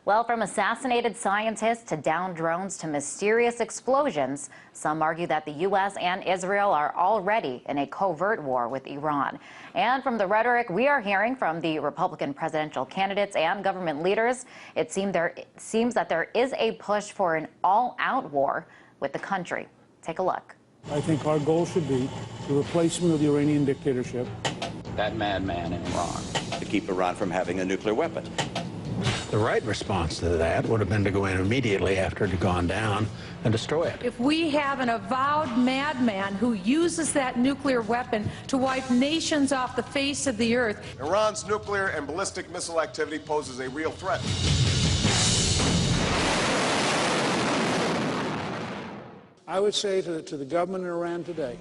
Well, from assassinated scientists to downed drones to mysterious explosions, some argue that the U.S. and Israel are already in a covert war with Iran. And from the rhetoric we are hearing from the Republican presidential candidates and government leaders, it seems that there is a push for an all-out war with the country. Take a look. I think our goal should be the replacement of the Iranian dictatorship. That madman in Iran. To keep Iran from having a nuclear weapon. The right response to that would have been to go in immediately after it had gone down and destroy it. If we have an avowed madman who uses that nuclear weapon to wipe nations off the face of the earth. Iran's nuclear and ballistic missile activity poses a real threat. I would say to the government in Iran today,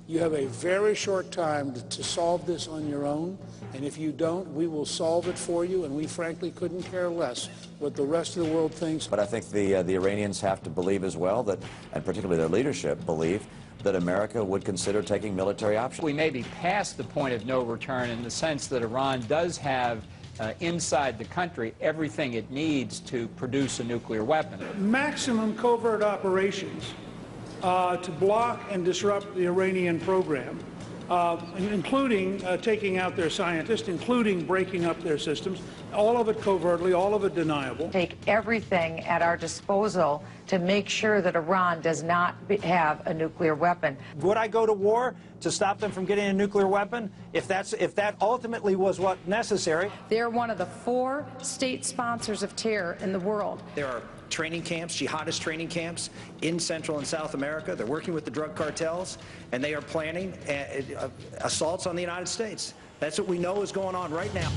you have a very short time to solve this on your own, and if you don't, we will solve it for you, and we frankly couldn't care less what the rest of the world thinks. But I think the Iranians have to believe as well that, and particularly their leadership, believe that America would consider taking military options. We may be past the point of no return in the sense that Iran does have inside the country everything it needs to produce a nuclear weapon. Maximum covert operations to block and disrupt the Iranian program, including taking out their scientists, including breaking up their systems, all of it covertly, all of it deniable. Take everything at our disposal to make sure that Iran does not have a nuclear weapon. Would I go to war to stop them from getting a nuclear weapon if that ultimately was what necessary? They're one of the 4 state sponsors of terror in the world. There are training camps, jihadist training camps in Central and South America. They're working with the drug cartels, and they are planning assaults on the United States. That's what we know is going on right now.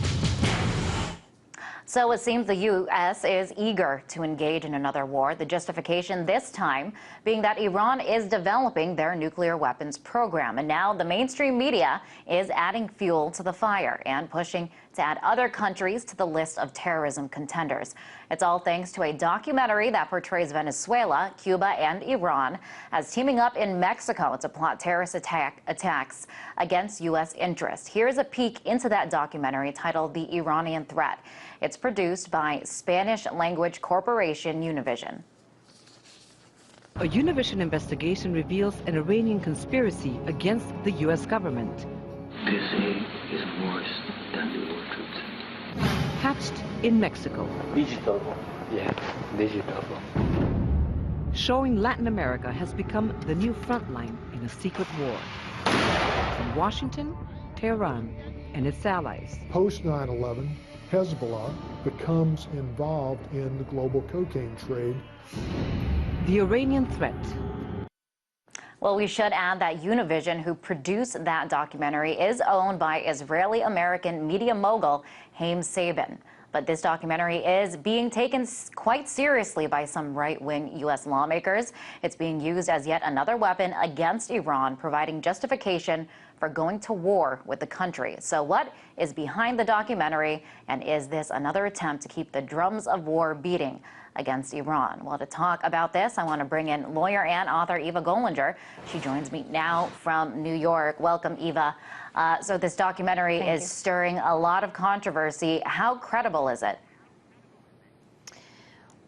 So it seems the U.S. is eager to engage in another war, the justification this time being that Iran is developing their nuclear weapons program. And now the mainstream media is adding fuel to the fire and pushing to add other countries to the list of terrorism contenders. It's all thanks to a documentary that portrays Venezuela, Cuba, and Iran as teaming up in Mexico to plot terrorist attacks against U.S. interests. Here's a peek into that documentary titled The Iranian Threat. It's produced by Spanish-language corporation Univision. A Univision investigation reveals an Iranian conspiracy against the U.S. government. They say it's worse than the war troops. Hatched in Mexico. Digital. Yeah, digital. Showing Latin America has become the new front line in a secret war. From Washington, Tehran, and its allies. Post 9/11, Hezbollah becomes involved in the global cocaine trade. The Iranian threat. Well, we should add that Univision, who produced that documentary, is owned by Israeli-American media mogul Haim Saban. But this documentary is being taken quite seriously by some right-wing U.S. lawmakers. It's being used as yet another weapon against Iran, providing justification for going to war with the country. So what is behind the documentary, and is this another attempt to keep the drums of war beating against Iran? Well, to talk about this, I want to bring in lawyer and author Eva Gollinger. She joins me now from New York. Welcome, Eva. So this documentary is stirring a lot of controversy. How credible is it?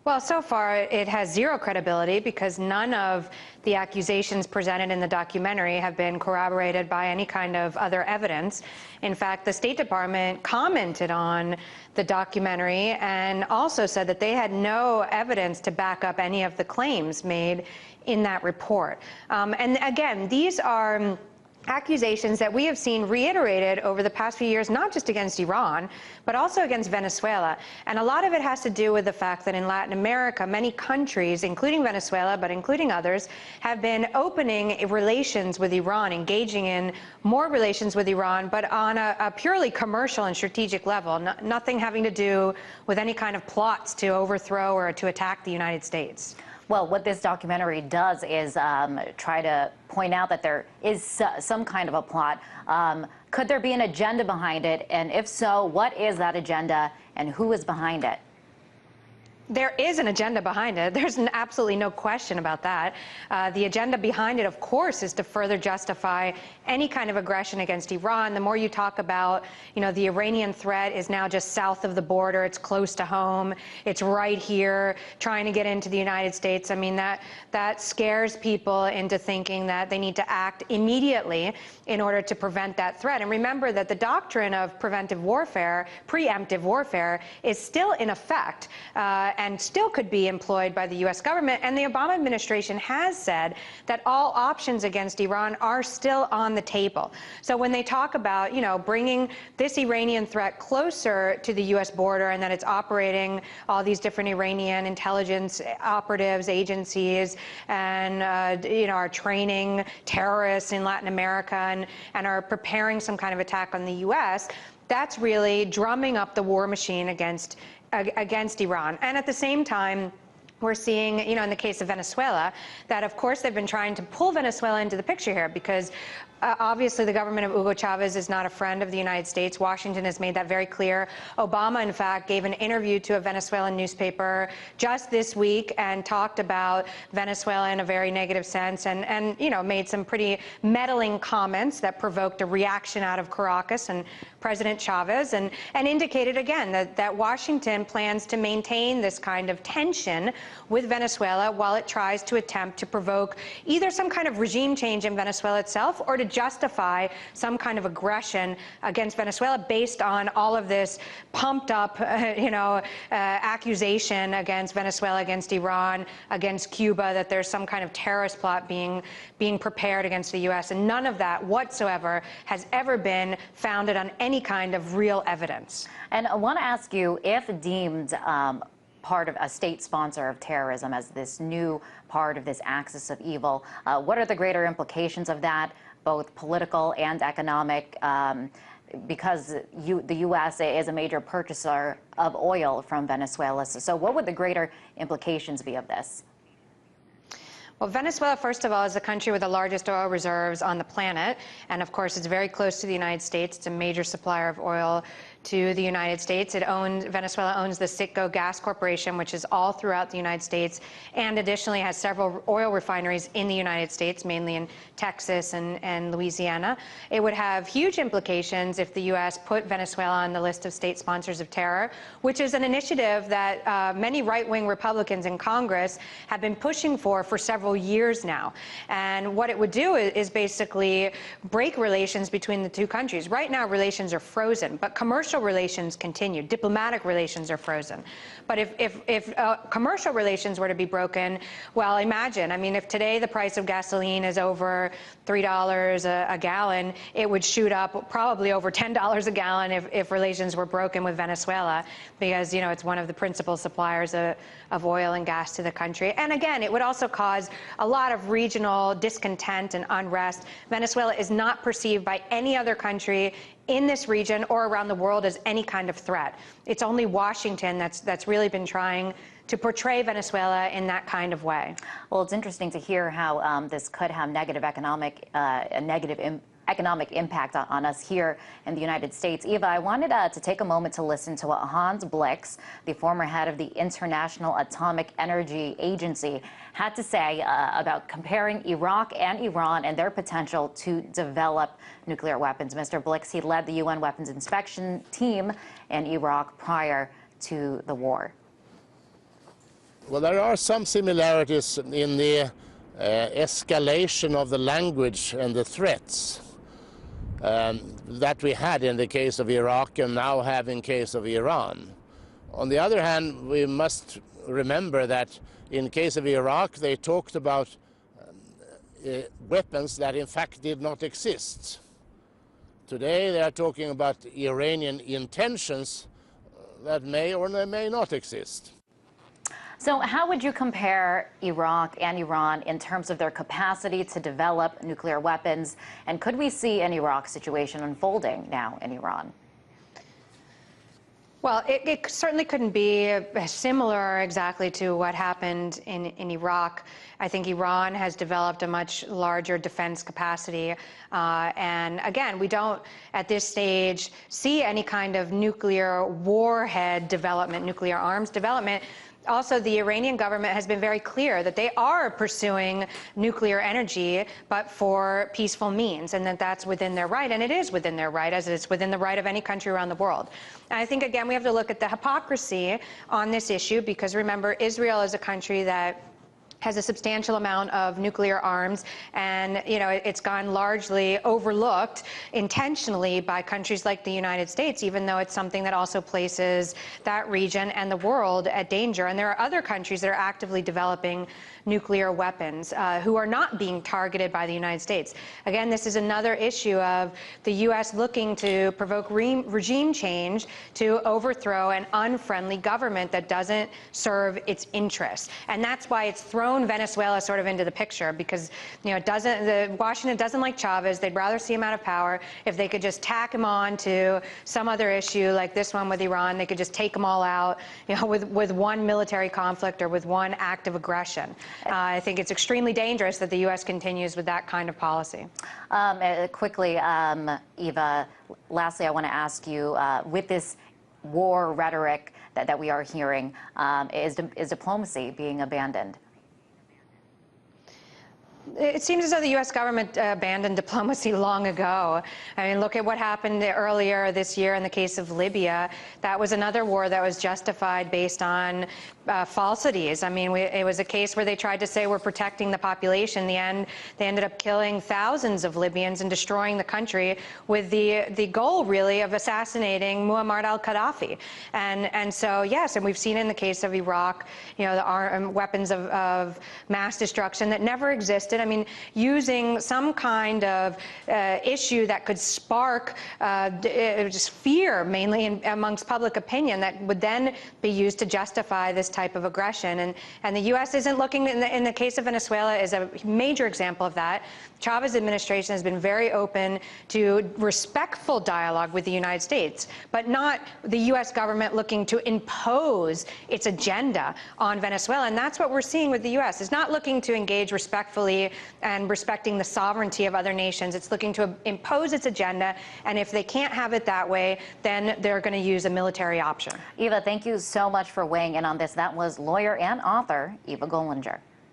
Well, so far it has zero credibility because none of the accusations presented in the documentary have been corroborated by any kind of other evidence. In fact, the State Department commented on the documentary and also said that they had no evidence to back up any of the claims made in that report. And again, these are accusations that we have seen reiterated over the past few years, not just against Iran, but also against Venezuela. And a lot of it has to do with the fact that in Latin America, many countries, including Venezuela, but including others, have been opening relations with Iran, engaging in more relations with Iran, but on a purely commercial and strategic level, nothing having to do with any kind of plots to overthrow or to attack the United States. Well, what this documentary does is try to point out that there is some kind of a plot. Could there be an agenda behind it? And if so, what is that agenda and who is behind it? There is an agenda behind it. There's absolutely no question about that. The agenda behind it, of course, is to further justify any kind of aggression against Iran. The more you talk about, the Iranian threat is now just south of the border. It's close to home. It's right here, trying to get into the United States. I mean, that scares people into thinking that they need to act immediately in order to prevent that threat. And remember that the doctrine of preemptive warfare, is still in effect. And still could be employed by the U.S. government. And the Obama administration has said that all options against Iran are still on the table. So when they talk about, bringing this Iranian threat closer to the U.S. border and that it's operating all these different Iranian intelligence operatives, agencies, and, are training terrorists in Latin America and are preparing some kind of attack on the U.S., that's really drumming up the war machine against Iran. And at the same time, we're seeing, in the case of Venezuela, that of course they've been trying to pull Venezuela into the picture here because obviously the government of Hugo Chavez is not a friend of the United States. Washington has made that very clear. Obama, in fact, gave an interview to a Venezuelan newspaper just this week and talked about Venezuela in a very negative sense and made some pretty meddling comments that provoked a reaction out of Caracas and President Chavez and indicated again that Washington plans to maintain this kind of tension with Venezuela while it tries to attempt to provoke either some kind of regime change in Venezuela itself or to justify some kind of aggression against Venezuela based on all of this pumped up, accusation against Venezuela, against Iran, against Cuba, that there's some kind of terrorist plot being prepared against the U.S. And none of that whatsoever has ever been founded on any kind of real evidence. And I want to ask you, if deemed part of a state sponsor of terrorism as this new part of this axis of evil, what are the greater implications of that, both political and economic, because the U.S. is a major purchaser of oil from Venezuela. So what would the greater implications be of this? Well, Venezuela, first of all, is the country with the largest oil reserves on the planet. And of course, it's very close to the United States. It's a major supplier of oil to the United States. Venezuela owns the Citgo Gas Corporation, which is all throughout the United States, and additionally has several oil refineries in the United States, mainly in Texas and Louisiana. It would have huge implications if the U.S. put Venezuela on the list of state sponsors of terror, which is an initiative that many right-wing Republicans in Congress have been pushing for several years now. And what it would do is basically break relations between the two countries. Right now, relations are frozen, but commercial relations continue. Diplomatic relations are frozen. But if commercial relations were to be broken, well, imagine, I mean, if today the price of gasoline is over $3 a gallon, it would shoot up probably over $10 a gallon if relations were broken with Venezuela, because, it's one of the principal suppliers of oil and gas to the country. And again, it would also cause a lot of regional discontent and unrest. Venezuela is not perceived by any other country in this region or around the world as any kind of threat. It's only Washington that's really been trying to portray Venezuela in that kind of way. Well, it's interesting to hear how this could have a negative economic impact on us here in the United States. Eva, I wanted to take a moment to listen to what Hans Blix, the former head of the International Atomic Energy Agency, had to say about comparing Iraq and Iran and their potential to develop nuclear weapons. Mr. Blix, he led the UN weapons inspection team in Iraq prior to the war. Well, there are some similarities in the escalation of the language and the threats that we had in the case of Iraq and now have in case of Iran. On the other hand, we must remember that in case of Iraq, they talked about weapons that in fact did not exist. Today, they are talking about Iranian intentions that may or may not exist. So how would you compare Iraq and Iran in terms of their capacity to develop nuclear weapons? And could we see an Iraq situation unfolding now in Iran? Well, it certainly couldn't be similar exactly to what happened in Iraq. I think Iran has developed a much larger defense capacity. And again, we don't, at this stage, see any kind of nuclear warhead development, nuclear arms development. also, the Iranian government has been very clear that they are pursuing nuclear energy, but for peaceful means, and that that's within their right, and it is within their right, as it's within the right of any country around the world. And I think, again, we have to look at the hypocrisy on this issue, because remember, Israel is a country that has a substantial amount of nuclear arms, and it's gone largely overlooked intentionally by countries like the United States, even though it's something that also places that region and the world at danger. And there are other countries that are actively developing nuclear weapons who are not being targeted by the United States. Again, this is another issue of the U.S. looking to provoke regime change to overthrow an unfriendly government that doesn't serve its interests. And that's why it's thrown Venezuela sort of into the picture, because Washington doesn't like Chavez. They'd rather see him out of power. If they could just tack him on to some other issue like this one with Iran, they could just take them all out, with one military conflict or with one act of aggression. I think it's extremely dangerous that the U.S. continues with that kind of policy. Quickly, Eva, lastly, I want to ask you, with this war rhetoric that we are hearing, is diplomacy being abandoned? It seems as though the U.S. government abandoned diplomacy long ago. I mean, look at what happened earlier this year in the case of Libya. That was another war that was justified based on falsities. I mean, it was a case where they tried to say we're protecting the population. In the end, they ended up killing thousands of Libyans and destroying the country with the goal, really, of assassinating Muammar al-Gaddafi. And so, yes, and we've seen in the case of Iraq, the weapons of mass destruction that never existed. I mean, using some kind of issue that could spark just fear, mainly amongst public opinion, that would then be used to justify this type of aggression. And the U.S. isn't looking, in the case of Venezuela, is a major example of that. Chavez administration has been very open to respectful dialogue with the United States, but not the U.S. government looking to impose its agenda on Venezuela. And that's what we're seeing with the U.S. It's not looking to engage respectfully and respecting the sovereignty of other nations. It's looking to impose its agenda, and if they can't have it that way, then they're going to use a military option. Eva, thank you so much for weighing in on this. That was lawyer and author Eva Gollinger.